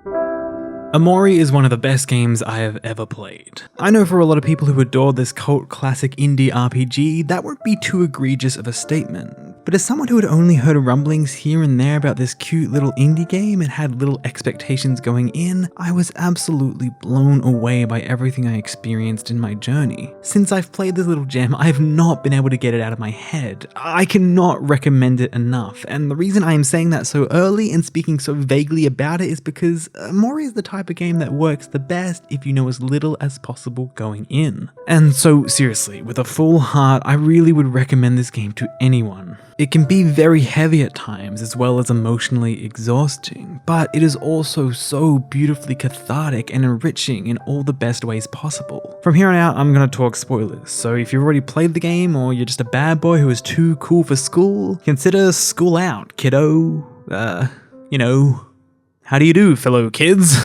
Omori is one of the best games I have ever played. I know for a lot of people who adore this cult classic indie RPG, that won't be too egregious of a statement. But as someone who had only heard rumblings here and there about this cute little indie game and had little expectations going in, I was absolutely blown away by everything I experienced in my journey. Since I've played this little gem, I have not been able to get it out of my head. I cannot recommend it enough, and the reason I am saying that so early and speaking so vaguely about it is because Omori is the type of game that works the best if you know as little as possible going in. And so seriously, with a full heart, I really would recommend this game to anyone. It can be very heavy at times as well as emotionally exhausting, but it is also so beautifully cathartic and enriching in all the best ways possible. From here on out, I'm going to talk spoilers, so if you've already played the game or you're just a bad boy who is too cool for school, consider school out, kiddo. How do you do, fellow kids?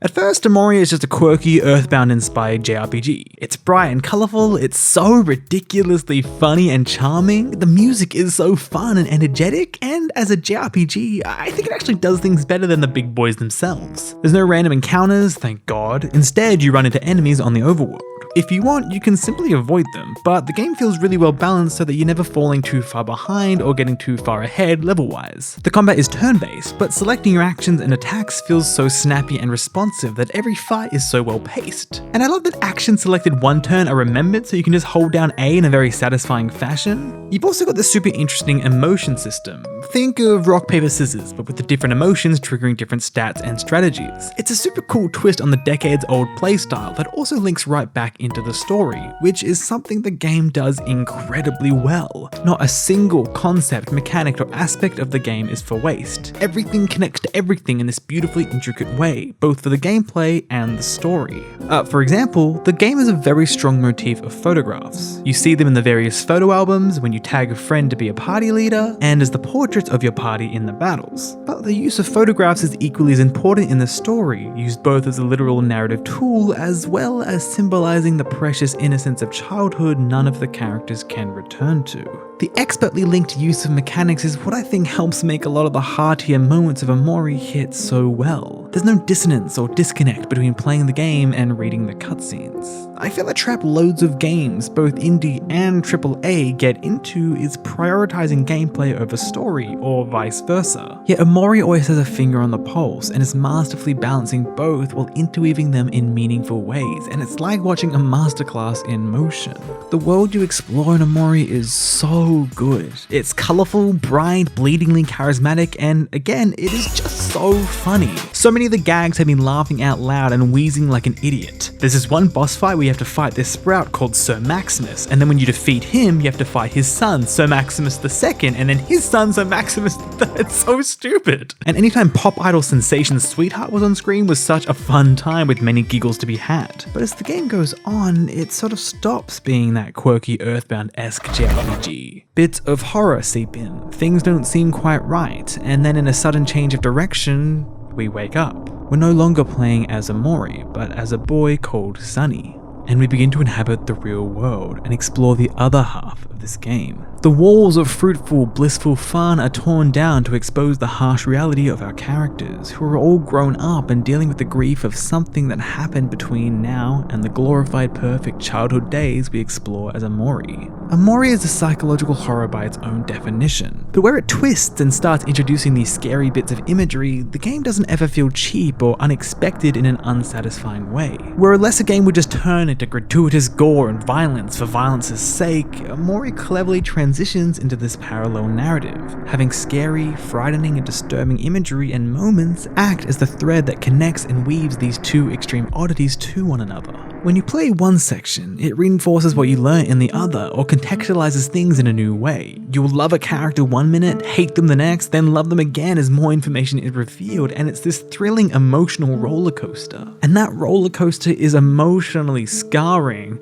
At first, Omori is just a quirky, Earthbound-inspired JRPG. It's bright and colourful, it's so ridiculously funny and charming, the music is so fun and energetic, and as a JRPG, I think it actually does things better than the big boys themselves. There's no random encounters, thank God. Instead, you run into enemies on the overworld. If you want, you can simply avoid them, but the game feels really well balanced so that you're never falling too far behind or getting too far ahead level-wise. The combat is turn-based, but selecting your actions and attacks feels so snappy and responsive that every fight is so well paced. And I love that actions selected one turn are remembered so you can just hold down A in a very satisfying fashion. You've also got this super interesting emotion system. Think of rock, paper, scissors, but with the different emotions triggering different stats and strategies. It's a super cool twist on the decades-old playstyle that also links right back into the story, which is something the game does incredibly well. Not a single concept, mechanic, or aspect of the game is for waste. Everything connects to everything in this beautifully intricate way, both for the gameplay and the story. For example, the game has a very strong motif of photographs. You see them in the various photo albums, when you tag a friend to be a party leader, and as the portraits of your party in the battles. But the use of photographs is equally as important in the story, used both as a literal narrative tool as well as symbolizing the precious innocence of childhood none of the characters can return to. The expertly linked use of mechanics is what I think helps make a lot of the heartier moments of Omori hit so well. There's no dissonance or disconnect between playing the game and reading the cutscenes. I feel a trap loads of games, both indie and AAA, get into is prioritizing gameplay over story, or vice versa. Yet Omori always has a finger on the pulse and is masterfully balancing both while interweaving them in meaningful ways, and it's like watching a masterclass in motion. The world you explore in Omori is so good. It's colourful, bright, bleedingly charismatic, and again, it is just so funny. So many of the gags have been laughing out loud and wheezing like an idiot. There's this one boss fight where you have to fight this sprout called Sir Maximus, and then when you defeat him, you have to fight his son, Sir Maximus II, and then his son, Sir Maximus III. It's so stupid. And anytime pop idol sensation Sweetheart was on screen was such a fun time with many giggles to be had. But as the game goes on, it sort of stops being that quirky Earthbound-esque JRPG. Bits of horror seep in, things don't seem quite right, and then in a sudden change of direction, we wake up. We're no longer playing as Omori, but as a boy called Sunny, and we begin to inhabit the real world and explore the other half of this game. The walls of fruitful, blissful fun are torn down to expose the harsh reality of our characters, who are all grown up and dealing with the grief of something that happened between now and the glorified perfect childhood days we explore as Omori. Omori is a psychological horror by its own definition, but where it twists and starts introducing these scary bits of imagery, the game doesn't ever feel cheap or unexpected in an unsatisfying way. Where a lesser game would just turn into gratuitous gore and violence for violence's sake, Omori cleverly transitions into this parallel narrative, having scary, frightening and disturbing imagery and moments act as the thread that connects and weaves these two extreme oddities to one another. When you play one section, it reinforces what you learnt in the other or contextualizes things in a new way. You will love a character one minute, hate them the next, then love them again as more information is revealed, and it's this thrilling emotional roller coaster. And that roller coaster is emotionally scarring.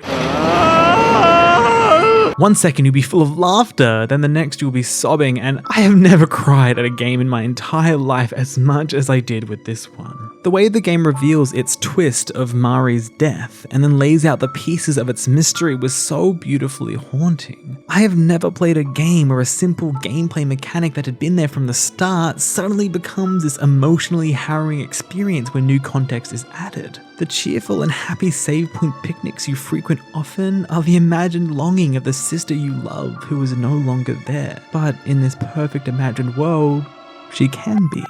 One second you'll be full of laughter, then the next you'll be sobbing, and I have never cried at a game in my entire life as much as I did with this one. The way the game reveals its twist of Mari's death and then lays out the pieces of its mystery was so beautifully haunting. I have never played a game where a simple gameplay mechanic that had been there from the start suddenly becomes this emotionally harrowing experience when new context is added. The cheerful and happy save point picnics you frequent often are the imagined longing of the sister you love who is no longer there, but in this perfect imagined world, she can be.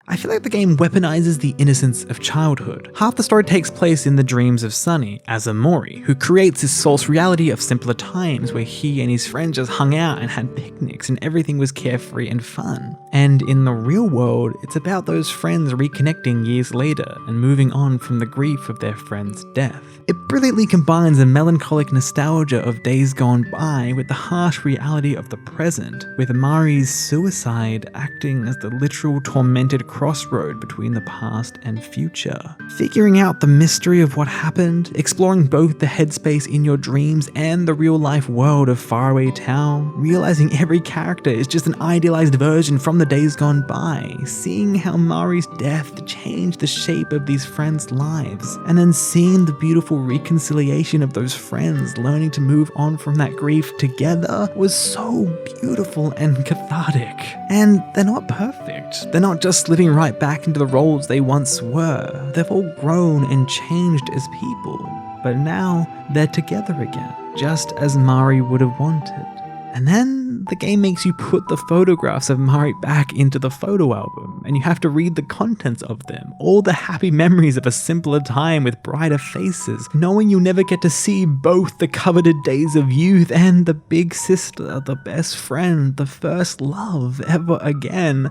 I feel like the game weaponizes the innocence of childhood. Half the story takes place in the dreams of Sunny, as Omori, who creates this false reality of simpler times where he and his friends just hung out and had picnics and everything was carefree and fun. And in the real world, it's about those friends reconnecting years later and moving on from the grief of their friend's death. It brilliantly combines the melancholic nostalgia of days gone by with the harsh reality of the present, with Mari's suicide acting as the literal tormented crossroad between the past and future. Figuring out the mystery of what happened, exploring both the headspace in your dreams and the real-life world of Faraway Town, realizing every character is just an idealized version from the days gone by, seeing how Mari's death changed the shape of these friends' lives, and then seeing the beautiful reconciliation of those friends learning to move on from that grief together was so beautiful and cathartic. And they're not perfect. They're not just living right back into the roles they once were. They've all grown and changed as people, but now they're together again, just as Mari would have wanted. And then the game makes you put the photographs of Mari back into the photo album, and you have to read the contents of them, all the happy memories of a simpler time with brighter faces, knowing you'll never get to see both the coveted days of youth and the big sister, the best friend, the first love ever again.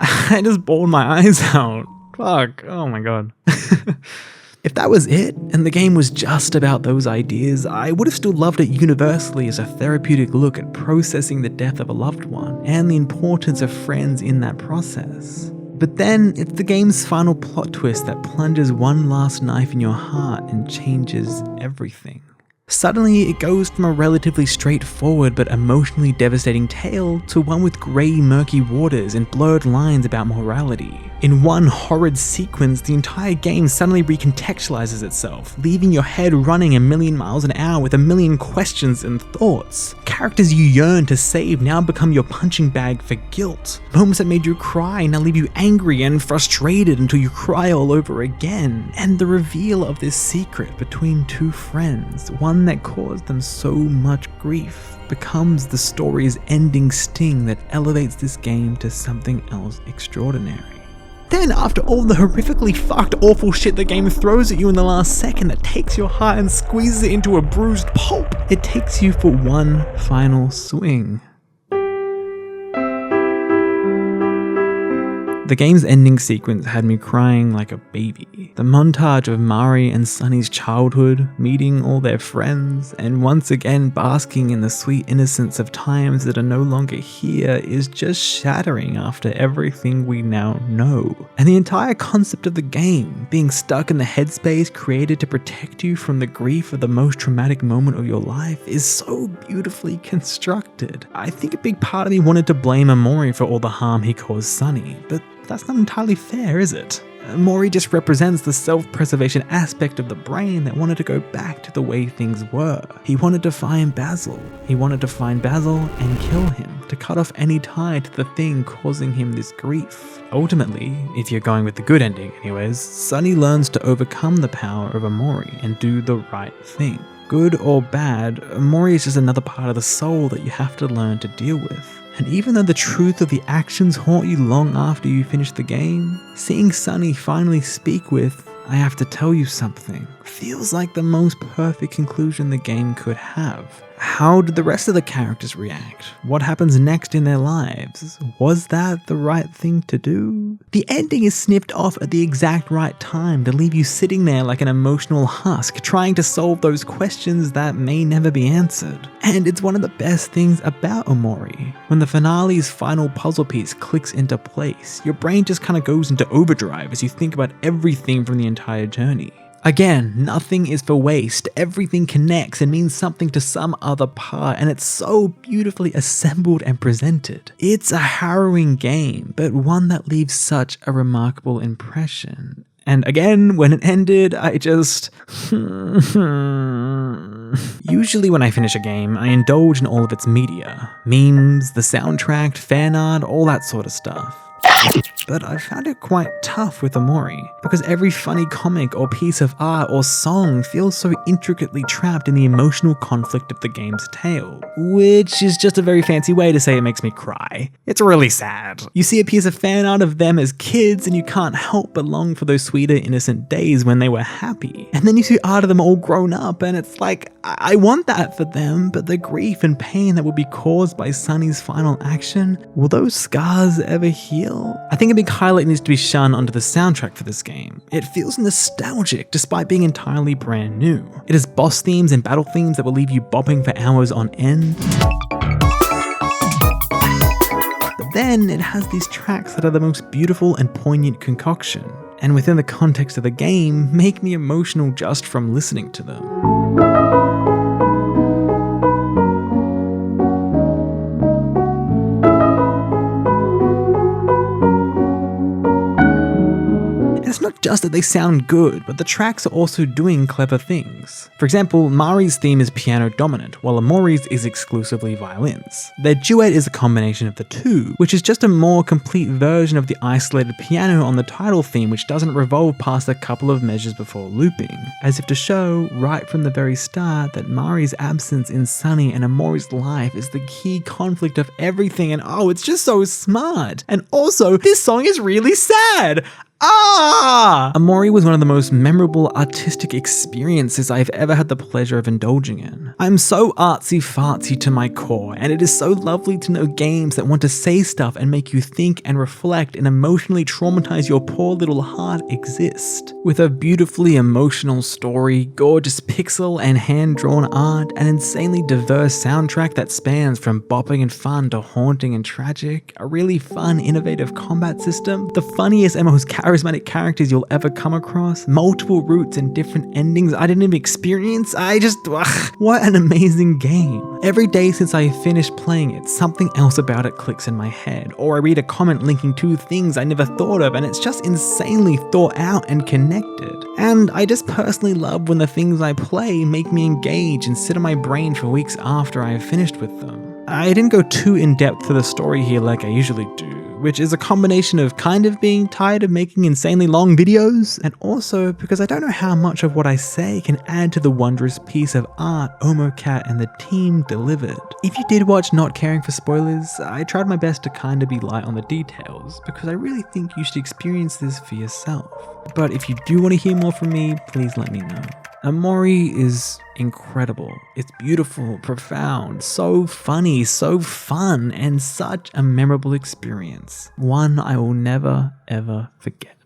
I just bawled my eyes out. Fuck, oh my god. If that was it, and the game was just about those ideas, I would have still loved it universally as a therapeutic look at processing the death of a loved one, and the importance of friends in that process. But then, it's the game's final plot twist that plunges one last knife in your heart and changes everything. Suddenly, it goes from a relatively straightforward but emotionally devastating tale to one with grey, murky waters and blurred lines about morality. In one horrid sequence, the entire game suddenly recontextualizes itself, leaving your head running a million miles an hour with a million questions and thoughts. Characters you yearn to save now become your punching bag for guilt. Moments that made you cry now leave you angry and frustrated until you cry all over again. And the reveal of this secret between two friends, one that caused them so much grief, becomes the story's ending sting that elevates this game to something else extraordinary. Then, after all the horrifically fucked awful shit the game throws at you in the last second that takes your heart and squeezes it into a bruised pulp, it takes you for one final swing. The game's ending sequence had me crying like a baby. The montage of Mari and Sunny's childhood, meeting all their friends, and once again basking in the sweet innocence of times that are no longer here is just shattering after everything we now know. And the entire concept of the game, being stuck in the headspace created to protect you from the grief of the most traumatic moment of your life, is so beautifully constructed. I think a big part of me wanted to blame Omori for all the harm he caused Sunny, but that's not entirely fair, is it? Omori just represents the self-preservation aspect of the brain that wanted to go back to the way things were. He wanted to find Basil. He wanted to find Basil and kill him, to cut off any tie to the thing causing him this grief. Ultimately, if you're going with the good ending anyways, Sunny learns to overcome the power of Omori and do the right thing. Good or bad, Omori is just another part of the soul that you have to learn to deal with. And even though the truth of the actions haunt you long after you finish the game, seeing Sunny finally speak with, "I have to tell you something," feels like the most perfect conclusion the game could have. How did the rest of the characters react? What happens next in their lives? Was that the right thing to do? The ending is snipped off at the exact right time to leave you sitting there like an emotional husk, trying to solve those questions that may never be answered. And it's one of the best things about Omori. When the finale's final puzzle piece clicks into place, your brain just kind of goes into overdrive as you think about everything from the entire journey. Again, nothing is for waste, everything connects and means something to some other part, and it's so beautifully assembled and presented. It's a harrowing game, but one that leaves such a remarkable impression. And again, when it ended, I just... Usually when I finish a game, I indulge in all of its media. Memes, the soundtrack, fan art, all that sort of stuff. But I found it quite tough with Omori, because every funny comic or piece of art or song feels so intricately trapped in the emotional conflict of the game's tale, which is just a very fancy way to say it makes me cry. It's really sad. You see a piece of fan art of them as kids and you can't help but long for those sweeter, innocent days when they were happy. And then you see art of them all grown up and it's like, I want that for them, but the grief and pain that will be caused by Sunny's final action, will those scars ever heal? I think a big highlight needs to be shone onto the soundtrack for this game. It feels nostalgic despite being entirely brand new. It has boss themes and battle themes that will leave you bopping for hours on end. But then it has these tracks that are the most beautiful and poignant concoction, and within the context of the game, make me emotional just from listening to them. It's not just that they sound good, but the tracks are also doing clever things. For example, Mari's theme is piano dominant, while Omori's is exclusively violins. Their duet is a combination of the two, which is just a more complete version of the isolated piano on the title theme, which doesn't revolve past a couple of measures before looping, as if to show, right from the very start, that Mari's absence in Sunny and Omori's life is the key conflict of everything, and oh, it's just so smart. And also, this song is really sad! Omori was one of the most memorable artistic experiences I've ever had the pleasure of indulging in. I'm so artsy-fartsy to my core, and it is so lovely to know games that want to say stuff and make you think and reflect and emotionally traumatize your poor little heart exist. With a beautifully emotional story, gorgeous pixel and hand-drawn art, an insanely diverse soundtrack that spans from bopping and fun to haunting and tragic, a really fun, innovative combat system, the funniest and most charismatic characters you'll ever come across, multiple routes and different endings I didn't even experience. What an amazing game. Every day since I finished playing it, something else about it clicks in my head, or I read a comment linking to things I never thought of, and it's just insanely thought out and connected. And I just personally love when the things I play make me engage and sit on my brain for weeks after I have finished with them. I didn't go too in-depth to the story here like I usually do, which is a combination of kind of being tired of making insanely long videos, and also because I don't know how much of what I say can add to the wondrous piece of art Omocat and the team delivered. If you did watch Not Caring for Spoilers, I tried my best to kind of be light on the details, because I really think you should experience this for yourself. But if you do want to hear more from me, please let me know. Omori is incredible. It's beautiful, profound, so funny, so fun, and such a memorable experience. One I will never ever forget.